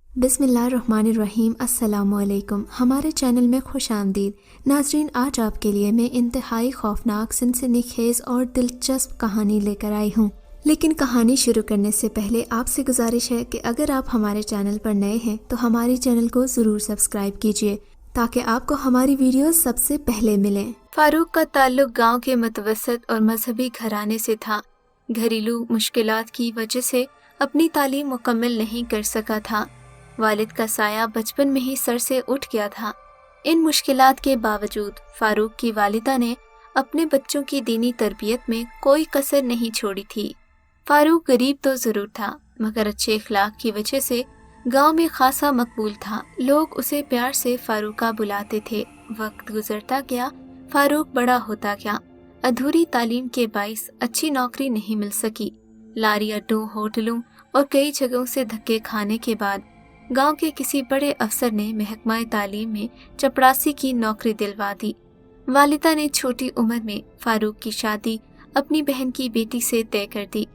बिस्मिल्लाहिर्रहमानिर्रहीम। अस्सलामुअलैकुम। हमारे चैनल में खुश आमदीद। नाजरीन, आज आपके लिए मैं इंतहाई खौफनाक, सनसनीखेज और दिलचस्प कहानी लेकर आई हूँ। लेकिन कहानी शुरू करने से पहले आपसे गुजारिश है कि अगर आप हमारे चैनल पर नए हैं तो हमारे चैनल को ज़रूर सब्सक्राइब कीजिए ताकि आपको हमारी वीडियोस सबसे पहले मिलें। फारूक का ताल्लुक गांव के मुतवस्सित और मजहबी घराने से था। घरेलू मुश्किलात की वजह से अपनी तालीम मुकम्मल नहीं कर सका था। वालिद का साया बचपन में ही सर से उठ गया था। इन मुश्किलात के बावजूद फारूक की वालिदा ने अपने बच्चों की दीनी तरबियत में कोई कसर नहीं छोड़ी थी। फारूक गरीब तो ज़रूर था, मगर अच्छे इखलाक की वजह से गांव में खासा मकबूल था। लोग उसे प्यार से फारूका बुलाते थे। वक्त गुजरता गया, फारूक बड़ा होता गया। अधूरी तालीम के बाइस अच्छी नौकरी नहीं मिल सकी। लारी अड्डों, होटलों और कई जगहों से धक्के खाने के बाद गांव के किसी बड़े अफसर ने महकमा तालीम में चपरासी की नौकरी दिलवा दी। वालिदा ने छोटी उम्र में फारूक की शादी अपनी बहन की बेटी से तय कर दी।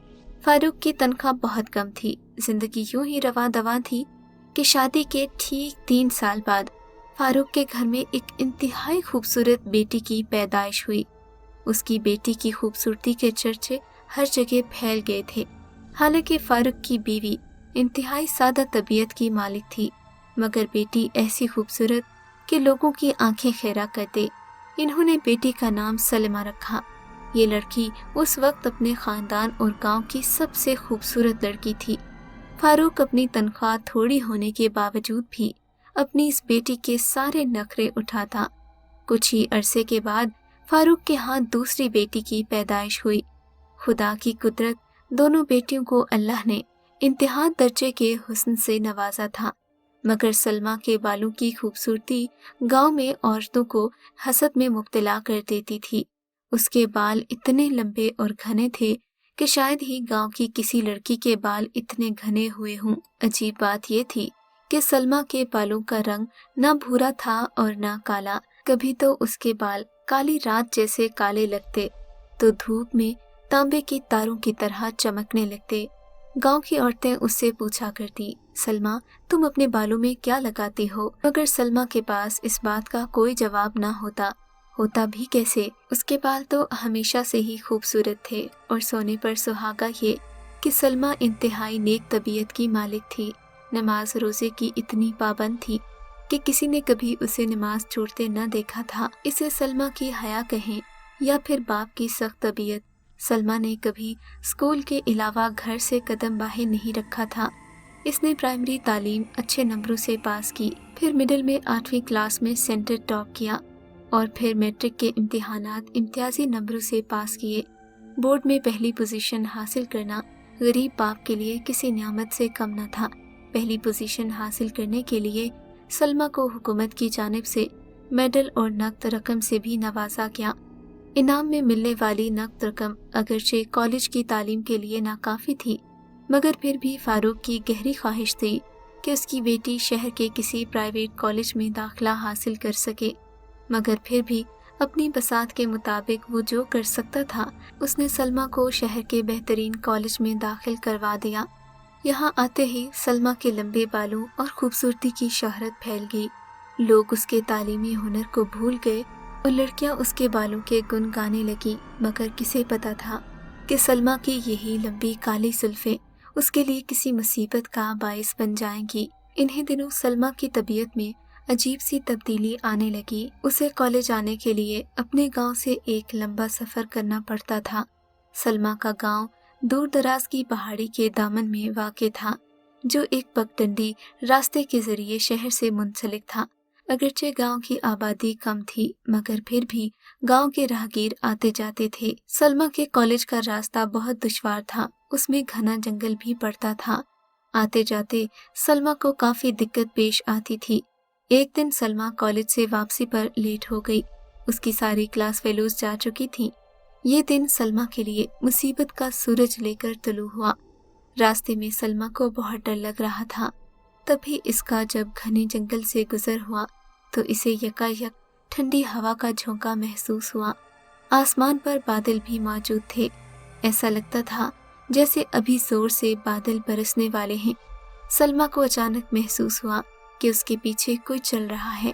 फारूक की तनख्वाह बहुत कम थी। जिंदगी यूं ही रवां दवां थी कि शादी के ठीक 3 साल बाद फारूक के घर में एक इंतहाई खूबसूरत बेटी की पैदाइश हुई। उसकी बेटी की खूबसूरती के चर्चे हर जगह फैल गए थे। हालांकि फारूक की बीवी इंतहाई सादा तबीयत की मालिक थी, मगर बेटी ऐसी खूबसूरत कि लोगों की आंखें खैरा कर दे। इन्होंने बेटी का नाम सलमा रखा। ये लड़की उस वक्त अपने खानदान और गांव की सबसे खूबसूरत लड़की थी। फारूक अपनी तनख्वाह थोड़ी होने के बावजूद भी अपनी इस बेटी के सारे नखरे उठाता। कुछ ही अरसे के बाद फारूक के हाथ दूसरी बेटी की पैदाइश हुई। खुदा की कुदरत, दोनों बेटियों को अल्लाह ने इंतहा दर्जे के हुस्न से नवाजा था, मगर सलमा के बालों की खूबसूरती गांव में औरतों को हसद में मुब्तला कर देती थी। उसके बाल इतने लंबे और घने थे कि शायद ही गांव की किसी लड़की के बाल इतने घने हुए हों। अजीब बात यह थी कि सलमा के बालों का रंग न भूरा था और न काला। कभी तो उसके बाल काली रात जैसे काले लगते, तो धूप में तांबे की तारों की तरह चमकने लगते। गांव की औरतें उससे पूछा करती, सलमा, तुम अपने बालों में क्या लगाती हो? मगर सलमा के पास इस बात का कोई जवाब ना होता भी कैसे? उसके बाल तो हमेशा से ही खूबसूरत थे और सोने पर सुहागा ये कि सलमा इंतहाई नेक तबीयत की मालिक थी। नमाज रोजे की इतनी पाबंद थी कि किसी ने कभी उसे नमाज छोड़ते न देखा था। इसे सलमा की हया कहें या फिर बाप की सख्त तबीयत। सलमा ने कभी स्कूल के अलावा घर से कदम बाहर नहीं रखा था। इसने प्राइमरी तालीम अच्छे नंबरों से पास की, फिर मिडिल में 8वीं क्लास में सेंटर टॉप किया और फिर मैट्रिक के इम्तिहानात इम्तियाजी नंबरों से पास किए। बोर्ड में पहली पोजीशन हासिल करना गरीब बाप के लिए किसी नियामत से कम न था। पहली पोजीशन हासिल करने के लिए सलमा को हुकूमत की जानिब से मेडल और नकद रकम से भी नवाजा गया। इनाम में मिलने वाली नकद रकम अगरचे कॉलेज की तालीम के लिए नाकाफी थी, मगर फिर भी फारूक की गहरी ख्वाहिश थी कि उसकी बेटी शहर के किसी प्राइवेट कॉलेज में दाखिला हासिल कर सके। मगर फिर भी अपनी बसात के मुताबिक वो जो कर सकता था, उसने सलमा को शहर के बेहतरीन कॉलेज में दाखिल करवा दिया। यहाँ आते ही सलमा के लंबे बालों और खूबसूरती की शोहरत फैल गई। लोग उसके तालीमी हुनर को भूल गए और लड़कियां उसके बालों के गुण गाने लगी। मगर किसे पता था कि सलमा की यही लंबी काली जुल्फें उसके लिए किसी मुसीबत का बायस बन जाएंगी। इन्हीं दिनों सलमा की तबीयत में अजीब सी तब्दीली आने लगी। उसे कॉलेज आने के लिए अपने गांव से एक लंबा सफर करना पड़ता था। सलमा का गांव दूर दराज की पहाड़ी के दामन में वाक़ था, जो एक पगडंडी रास्ते के जरिए शहर से मुंसलिक था। अगरचे गांव की आबादी कम थी, मगर फिर भी गांव के राहगीर आते जाते थे। सलमा के कॉलेज का रास्ता बहुत दुश्वार था, उसमें घना जंगल भी पड़ता था। आते जाते सलमा को काफी दिक्कत पेश आती थी। एक दिन सलमा कॉलेज से वापसी पर लेट हो गई। उसकी सारी क्लास फेलोज जा चुकी थीं। ये दिन सलमा के लिए मुसीबत का सूरज लेकर तुलू हुआ। रास्ते में सलमा को बहुत डर लग रहा था। तभी इसका जब घने जंगल से गुजर हुआ तो इसे यकायक ठंडी हवा का झोंका महसूस हुआ। आसमान पर बादल भी मौजूद थे। ऐसा लगता था जैसे अभी जोर से बादल बरसने वाले हैं। सलमा को अचानक महसूस हुआ कि उसके पीछे कोई चल रहा है।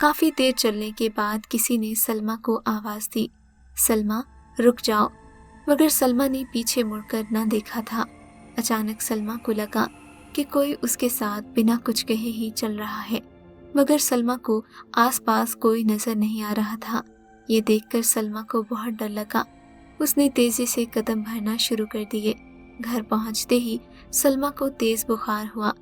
काफी देर चलने के बाद किसी ने सलमा को आवाज दी, सलमा रुक जाओ। मगर सलमा ने पीछे मुड़कर न देखा था। अचानक सलमा को लगा कि कोई उसके साथ बिना कुछ कहे ही चल रहा है, मगर सलमा को आसपास कोई नजर नहीं आ रहा था। ये देखकर सलमा को बहुत डर लगा। उसने तेजी से कदम भरना शुरू कर दिए। घर पहुंचते ही सलमा को तेज बुखार हुआ।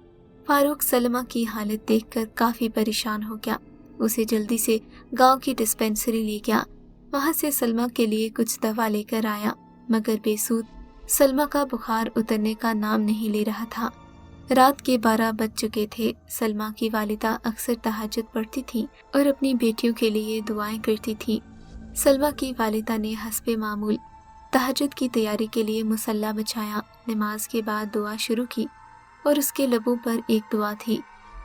फारूक सलमा की हालत देखकर काफी परेशान हो गया। उसे जल्दी से गांव की डिस्पेंसरी ले गया। वहां से सलमा के लिए कुछ दवा लेकर आया, मगर बेसुध सलमा का बुखार उतरने का नाम नहीं ले रहा था। रात के 12 बज चुके थे। सलमा की वालिदा अक्सर तहज्जुद पढ़ती थी और अपनी बेटियों के लिए दुआएं करती थी। सलमा की वालिदा ने हस्बे मामूल तहज्जुद की तैयारी के लिए मुसल्ला बिछाया। नमाज के बाद दुआ शुरू की और उसके लबों पर एक दुआ थी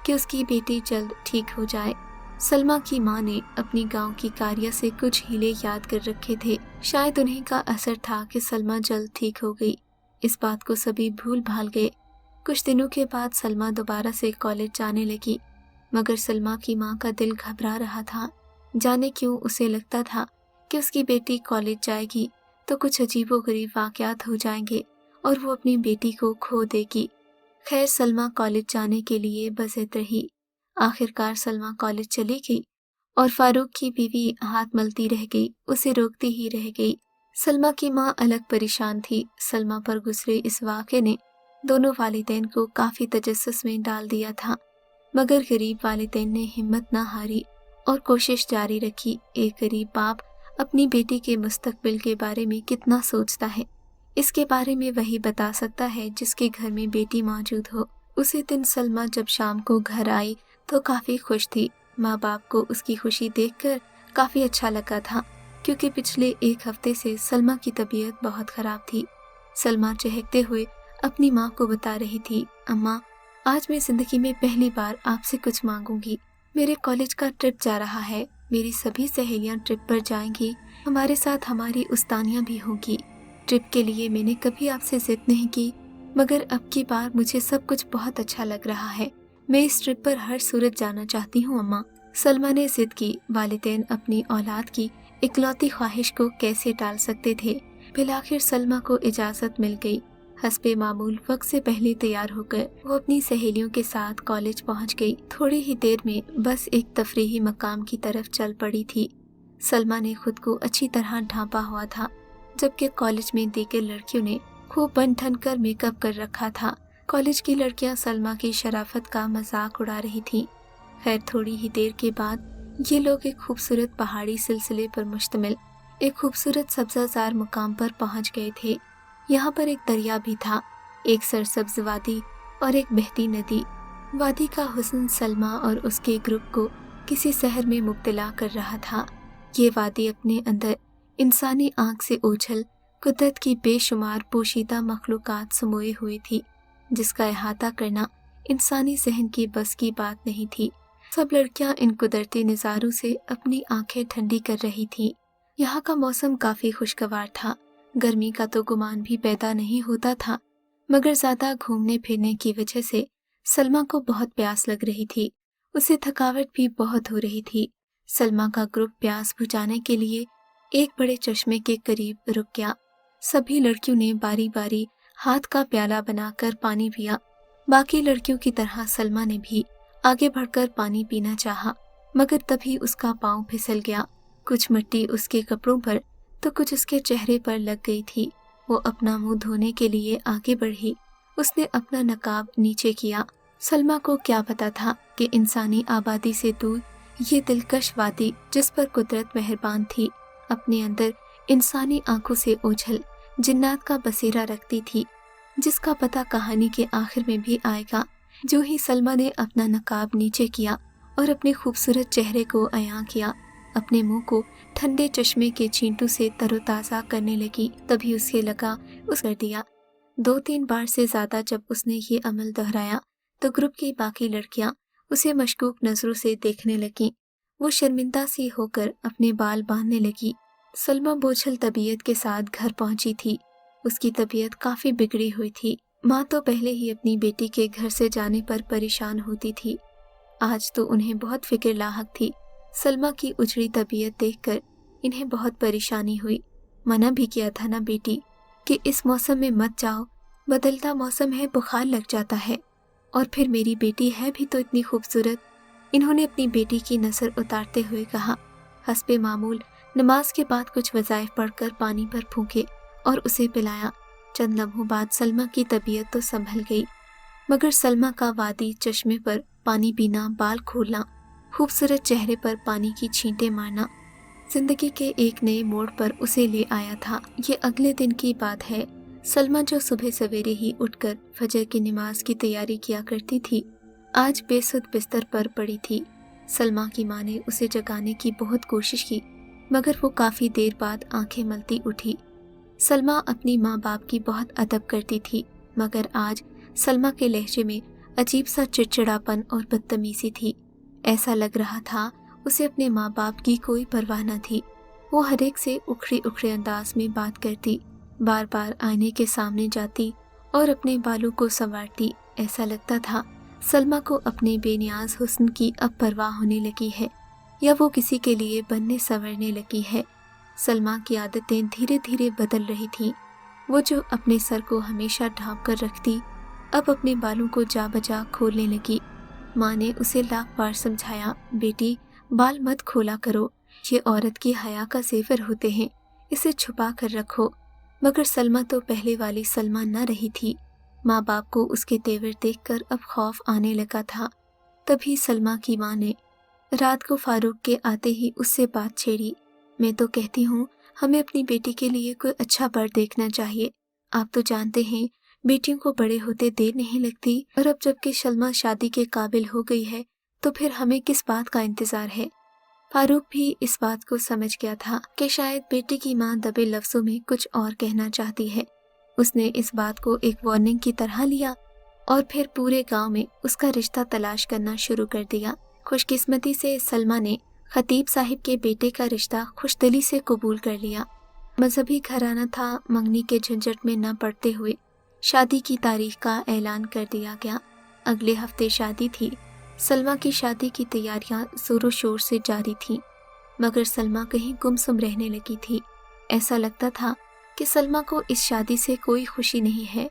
कि उसकी बेटी जल्द ठीक हो जाए। सलमा की माँ ने अपनी गांव की कारिया से कुछ हीले याद कर रखे थे। शायद उन्हीं का असर था कि सलमा जल्द ठीक हो गई। इस बात को सभी भूल भाल गए। कुछ दिनों के बाद सलमा दोबारा से कॉलेज जाने लगी, मगर सलमा की माँ का दिल घबरा रहा था। जाने क्यों उसे लगता था कि उसकी बेटी कॉलेज जाएगी तो कुछ अजीबोगरीब वाकयात हो जाएंगे और वो अपनी बेटी को खो देगी। खैर, सलमा कॉलेज जाने के लिए बज़िद रही। आखिरकार सलमा कॉलेज चली गई और फारूक की बीवी हाथ मलती रह गई, उसे रोकती ही रह गई। सलमा की माँ अलग परेशान थी। सलमा पर गुजरे इस वाक़े ने दोनों वालिदैन को काफ़ी तजस्सुस में डाल दिया था, मगर गरीब वालिदैन ने हिम्मत न हारी और कोशिश जारी रखी। एक गरीब बाप अपनी बेटी के मुस्तकबिल के बारे में कितना सोचता है, इसके बारे में वही बता सकता है जिसके घर में बेटी मौजूद हो। उसी दिन सलमा जब शाम को घर आई तो काफ़ी खुश थी। माँ बाप को उसकी खुशी देखकर काफ़ी अच्छा लगा था, क्योंकि पिछले एक हफ्ते से सलमा की तबीयत बहुत ख़राब थी। सलमा चहकते हुए अपनी माँ को बता रही थी, अम्मा, आज मैं ज़िंदगी में पहली बार आपसे कुछ मांगूंगी। मेरे कॉलेज का ट्रिप जा रहा है, मेरी सभी सहेलियाँ ट्रिप पर जाएंगी, हमारे साथ हमारी उस्तानियाँ भी होंगी। ट्रिप के लिए मैंने कभी आपसे जिद नहीं की, मगर अब की बार मुझे सब कुछ बहुत अच्छा लग रहा है। मैं इस ट्रिप पर हर सूरत जाना चाहती हूँ अम्मा। सलमा ने जिद की। वालिदैन अपनी औलाद की इकलौती ख्वाहिश को कैसे टाल सकते थे। फिलआखिर सलमा को इजाज़त मिल गई। हस्बे मामूल वक्त से पहले तैयार होकर वो अपनी सहेलियों के साथ कॉलेज पहुंच गई। थोड़ी ही देर में बस एक तफरीही मकाम की तरफ चल पड़ी थी। सलमा ने खुद को अच्छी तरह ढांपा हुआ था, जबकि कॉलेज में दीगर लड़कियों ने खूब बन ठन कर मेकअप कर रखा था। कॉलेज की लड़कियां सलमा की शराफत का मजाक उड़ा रही थीं। खैर, थोड़ी ही देर के बाद ये लोग एक खूबसूरत पहाड़ी सिलसिले पर मुश्तमिल एक खूबसूरत सब्जाजार मुकाम पर पहुंच गए थे। यहाँ पर एक दरिया भी था, एक सरसब्ज वादी और एक बहती नदी। वादी का हुस्न सलमा और उसके ग्रुप को किसी सहर में मुब्तला कर रहा था। ये वादी अपने अंदर इंसानी आंख से ओझल कुदरत की बेशुमार पोशीदा मखलूकात समोए हुई थी, जिसका अहाता करना इंसानी जहन की बस की बात नहीं थी। सब लड़कियां इन कुदरती नज़ारों से अपनी आंखें ठंडी कर रही थीं। यहाँ का मौसम काफ़ी खुशगवार था। गर्मी का तो गुमान भी पैदा नहीं होता था, मगर ज़्यादा घूमने फिरने की वजह से सलमा को बहुत प्यास लग रही थी। उसे थकावट भी बहुत हो रही थी। सलमा का ग्रुप प्यास बुझाने के लिए एक बड़े चश्मे के करीब रुक गया। सभी लड़कियों ने बारी बारी हाथ का प्याला बनाकर पानी पिया। बाकी लड़कियों की तरह सलमा ने भी आगे बढ़कर पानी पीना चाहा, मगर तभी उसका पांव फिसल गया। कुछ मिट्टी उसके कपड़ों पर तो कुछ उसके चेहरे पर लग गई थी। वो अपना मुंह धोने के लिए आगे बढ़ी। उसने अपना नकाब नीचे किया। सलमा को क्या पता था कि इंसानी आबादी से दूर ये दिलकश वादी, जिस पर कुदरत मेहरबान थी, अपने अंदर इंसानी आंखों से ओझल जिन्नात का बसेरा रखती थी, जिसका पता कहानी के आखिर में भी आएगा। जो ही सलमा ने अपना नकाब नीचे किया और अपने खूबसूरत चेहरे को अयां किया, अपने मुंह को ठंडे चश्मे के छींटों से तरोताज़ा करने लगी, तभी उसे लगा उस कर दिया। 2-3 बार से ज़्यादा जब उसने ये अमल दोहराया तो ग्रुप की बाकी लड़कियां उसे मशकूक नज़रों से देखने लगीं। वो शर्मिंदा सी होकर अपने बाल बांधने लगी। सलमा बोझल तबीयत के साथ घर पहुंची थी। उसकी तबीयत काफ़ी बिगड़ी हुई थी। माँ तो पहले ही अपनी बेटी के घर से जाने पर परेशान होती थी, आज तो उन्हें बहुत फिक्र लाहक थी। सलमा की उजड़ी तबीयत देखकर इन्हें बहुत परेशानी हुई। मना भी किया था ना बेटी कि इस मौसम में मत जाओ, बदलता मौसम है, बुखार लग जाता है। और फिर मेरी बेटी है भी तो इतनी खूबसूरत। इन्होंने अपनी बेटी की नज़र उतारते हुए कहा। हस्बे मामूल नमाज के बाद कुछ वज़ाइफ पढ़कर पानी पर फूंके और उसे पिलाया। चंद लम्हों बाद सलमा की तबीयत तो संभल गई, मगर सलमा का वादी चश्मे पर पानी पीना, बाल खोलना, खूबसूरत चेहरे पर पानी की छींटे मारना जिंदगी के एक नए मोड़ पर उसे ले आया था। ये अगले दिन की बात है। सलमा जो सुबह सवेरे ही उठकर फजर की नमाज की तैयारी किया करती थी, आज बेसुध बिस्तर पर पड़ी थी। सलमा की माँ ने उसे जगाने की बहुत कोशिश की, मगर वो काफ़ी देर बाद आंखें मलती उठी। सलमा अपनी माँ बाप की बहुत अदब करती थी, मगर आज सलमा के लहजे में अजीब सा चिड़चिड़ापन और बदतमीजी थी। ऐसा लग रहा था उसे अपने माँ बाप की कोई परवाह न थी। वो हर एक से उखड़े उखड़े अंदाज में बात करती, बार बार आईने के सामने जाती और अपने बालों को संवारती। ऐसा लगता था सलमा को अपने बेनियाज हुस्न की अब परवाह होने लगी है, या वो किसी के लिए बनने संवरने लगी है। सलमा की आदतें धीरे धीरे बदल रही थीं। वो जो अपने सर को हमेशा ढांप कर रखती, अब अपने बालों को जा बजा खोलने लगी। माँ ने उसे लाख बार समझाया, बेटी बाल मत खोला करो, ये औरत की हया का जेवर होते हैं, इसे छुपा कर रखो। मगर सलमा तो पहले वाली सलमा न रही थी। माँ बाप को उसके तेवर देखकर अब खौफ आने लगा था। तभी सलमा की माँ ने रात को फारूक के आते ही उससे बात छेड़ी। मैं तो कहती हूँ हमें अपनी बेटी के लिए कोई अच्छा बर देखना चाहिए। आप तो जानते हैं बेटियों को बड़े होते देर नहीं लगती, और अब जबकि सलमा शादी के काबिल हो गई है तो फिर हमें किस बात का इंतजार है। फारूक भी इस बात को समझ गया था कि शायद बेटी की माँ दबे लफ्जों में कुछ और कहना चाहती है। उसने इस बात को एक वार्निंग की तरह लिया और फिर पूरे गांव में उसका रिश्ता तलाश करना शुरू कर दिया। खुशकिस्मती से सलमा ने खतीब साहिब के बेटे का रिश्ता खुशदिली से कबूल कर लिया। मजहबी घराना था, मंगनी के झंझट में न पड़ते हुए शादी की तारीख का ऐलान कर दिया गया। अगले हफ्ते शादी थी। सलमा की शादी की तैयारियां जोरों शोर से जारी थीं, मगर सलमा कहीं गुमसुम रहने लगी थी। ऐसा लगता था कि सलमा को इस शादी से कोई खुशी नहीं है।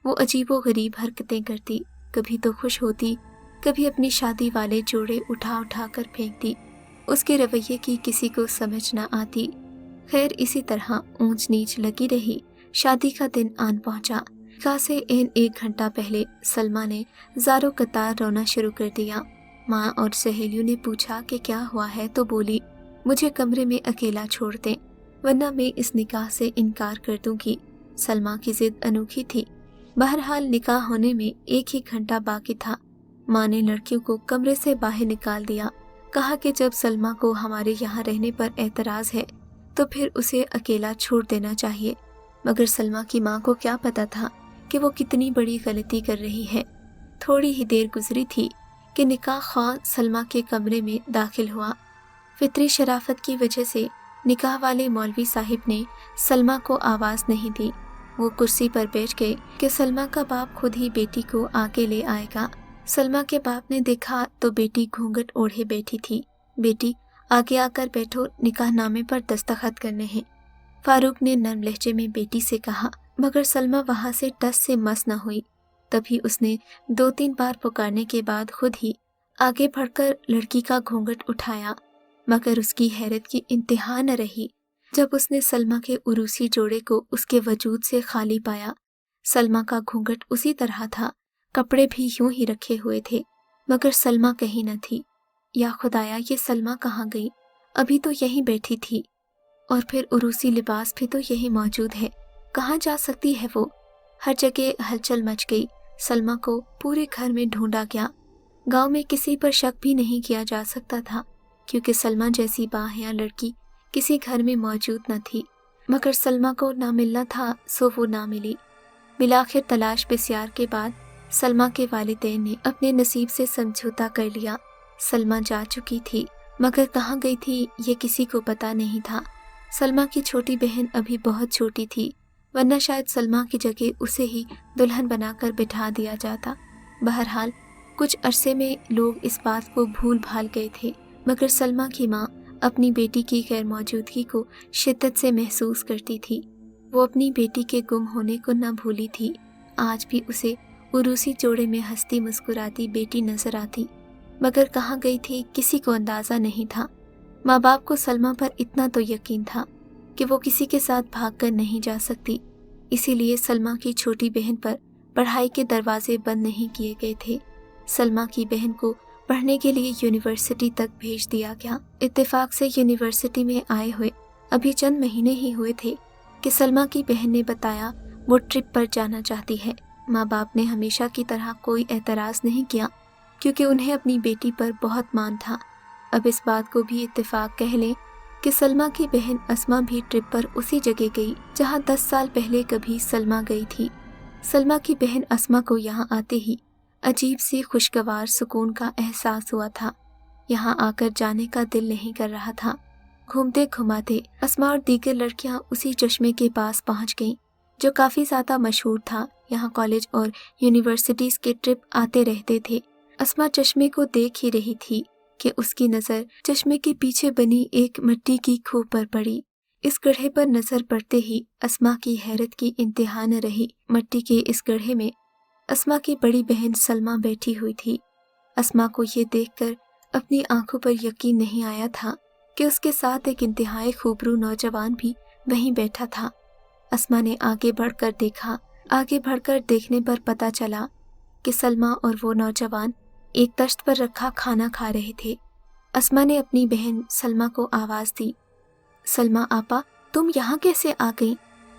वो अजीबो गरीब हरकतें करती, कभी तो खुश होती, कभी अपनी शादी वाले जोड़े उठा उठा कर फेंकती। उसके रवैये की किसी को समझ न आती। खैर इसी तरह ऊंच नीच लगी रही। शादी का दिन आन पहुंचा। निकाह से एक घंटा पहले सलमा ने ज़ारो कतार रोना शुरू कर दिया। माँ और सहेलियों ने पूछा कि क्या हुआ है, तो बोली, मुझे कमरे में अकेला छोड़ दें, वरना मैं इस निकाह से इनकार कर दूंगी। सलमा की जिद अनोखी थी। बहरहाल निकाह होने में एक ही घंटा बाकी था। माँ ने लड़कियों को कमरे से बाहर निकाल दिया। कहा कि जब सलमा को हमारे यहाँ रहने पर एतराज़ है तो फिर उसे अकेला छोड़ देना चाहिए। मगर सलमा की माँ को क्या पता था कि वो कितनी बड़ी गलती कर रही है। थोड़ी ही देर गुजरी थी कि निकाह ख्वाह सलमा के कमरे में दाखिल हुआ। फितरी शराफत की वजह से निकाह वाले मौलवी साहिब ने सलमा को आवाज़ नहीं दी। वो कुर्सी पर बैठ गए कि सलमा का बाप खुद ही बेटी को आगे ले आएगा। सलमा के बाप ने देखा तो बेटी घूंघट ओढ़े बैठी थी। बेटी आगे आकर बैठो, निकाह नामे पर दस्तखत करने हैं। फारूक ने नर्म लहजे में बेटी से कहा, मगर सलमा वहां से टस से मस न हुई। तभी उसने 2-3 बार पुकारने के बाद खुद ही आगे बढ़कर लड़की का घूंघट उठाया, मगर उसकी हैरत की इंतहा न रही जब उसने सलमा के उरूसी जोड़े को उसके वजूद से खाली पाया। सलमा का घूंघट उसी तरह था, कपड़े भी यूं ही रखे हुए थे, मगर सलमा कहीं न थी। या खुदाया, ये सलमा कहाँ गई? अभी तो यहीं बैठी थी, और फिर उरूसी लिबास भी तो यहीं मौजूद है। कहाँ जा सकती है वो? हर जगह हलचल मच गई। सलमा को पूरे घर में ढूंढा गया। गांव में किसी पर शक भी नहीं किया जा सकता था, क्योंकि सलमा जैसी बाहया लड़की किसी घर में मौजूद न थी। मगर सलमा को ना मिलना था, सो वो ना मिली। बिलाखिर तलाश बिस्यार के बाद सलमा के वालिदैन ने अपने नसीब से समझौता कर लिया। सलमा जा चुकी थी, मगर कहाँ गई थी ये किसी को पता नहीं था। सलमा की छोटी बहन अभी बहुत छोटी थी। वरना शायद सलमा की जगह उसे ही दुल्हन बनाकर बिठा दिया जाता। बहरहाल कुछ अरसे में लोग इस बात को भूल भाल गए थे, मगर सलमा की माँ अपनी बेटी की गैर मौजूदगी को शिद्दत से महसूस करती थी। वो अपनी बेटी के गुम होने को न भूली थी। आज भी उसे उरूसी जोड़े में हंसती मुस्कुराती बेटी नजर आती, मगर कहाँ गई थी किसी को अंदाज़ा नहीं था। माँ बाप को सलमा पर इतना तो यकीन था कि वो किसी के साथ भागकर नहीं जा सकती, इसीलिए सलमा की छोटी बहन पर पढ़ाई के दरवाजे बंद नहीं किए गए थे। सलमा की बहन को पढ़ने के लिए यूनिवर्सिटी तक भेज दिया गया। इत्तेफाक से यूनिवर्सिटी में आए हुए अभी चंद महीने ही हुए थे कि सलमा की बहन ने बताया वो ट्रिप पर जाना चाहती है। माँ बाप ने हमेशा की तरह कोई एतराज़ नहीं किया, क्योंकि उन्हें अपनी बेटी पर बहुत मान था। अब इस बात को भी इत्तेफाक कह लें कि सलमा की बहन अस्मा भी ट्रिप पर उसी जगह गई जहाँ 10 साल पहले कभी सलमा गई थी। सलमा की बहन अस्मा को यहाँ आते ही अजीब सी खुशगवार सुकून का एहसास हुआ था। यहाँ आकर जाने का दिल नहीं कर रहा था। घूमते घुमाते अस्मा और दीगर लड़कियाँ उसी चश्मे के पास पहुँच गईं, जो काफ़ी ज़्यादा मशहूर था। यहाँ कॉलेज और यूनिवर्सिटीज़ के ट्रिप आते रहते थे। अस्मा चश्मे को देख ही रही थी कि उसकी नज़र चश्मे के पीछे बनी एक मिट्टी की खूह पर पड़ी। इस गड्ढे पर नज़र पड़ते ही अस्मा की हैरत की इंतहा न रही। मिट्टी के इस गड्ढे में अस्मा की बड़ी बहन सलमा बैठी हुई थी। अस्मा को ये देखकर अपनी आंखों पर यकीन नहीं आया था कि उसके साथ एक इंतहाई खूबरू नौजवान भी वहीं बैठा था। अस्मा ने आगे बढ़कर देखा। आगे बढ़कर देखने पर पता चला कि सलमा और वो नौजवान एक तश्त पर रखा खाना खा रहे थे। अस्मा ने अपनी बहन सलमा को आवाज़ दी, सलमा आपा, तुम यहाँ कैसे आ गई?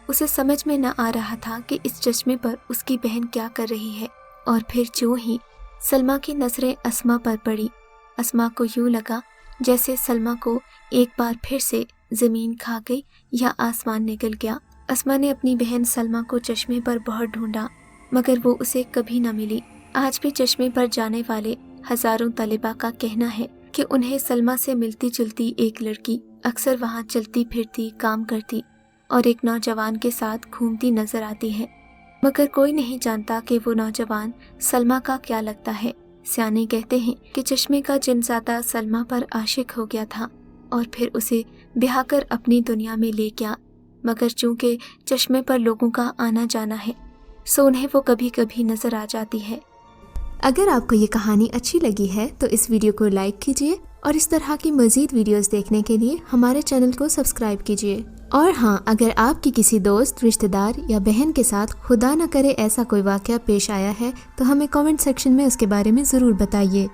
उसे समझ में न आ रहा था कि इस चश्मे पर उसकी बहन क्या कर रही है। और फिर जो ही सलमा की नज़रें अस्मा पर पड़ी, अस्मा को यूँ लगा जैसे सलमा को एक बार फिर से ज़मीन खा गई या आसमान निकल गया। अस्मा ने अपनी बहन सलमा को चश्मे पर बहुत ढूंढा, मगर वो उसे कभी न मिली। आज भी चश्मे पर जाने वाले हज़ारों तलिबा का कहना है कि उन्हें सलमा से मिलती जुलती एक लड़की अक्सर वहाँ चलती फिरती, काम करती और एक नौजवान के साथ घूमती नजर आती है, मगर कोई नहीं जानता कि वो नौजवान सलमा का क्या लगता है। सियाने कहते हैं कि चश्मे का जिनज़ादा सलमा पर आशिक हो गया था और फिर उसे ब्याह कर अपनी दुनिया में ले गया, मगर चूंकि चश्मे पर लोगों का आना जाना है, सो उन्हें वो कभी कभी नजर आ जाती है। अगर आपको ये कहानी अच्छी लगी है तो इस वीडियो को लाइक कीजिए और इस तरह की मज़ीद वीडियोस देखने के लिए हमारे चैनल को सब्सक्राइब कीजिए। और हाँ, अगर आपकी किसी दोस्त, रिश्तेदार या बहन के साथ खुदा न करे ऐसा कोई वाक़या पेश आया है तो हमें कमेंट सेक्शन में उसके बारे में ज़रूर बताइए।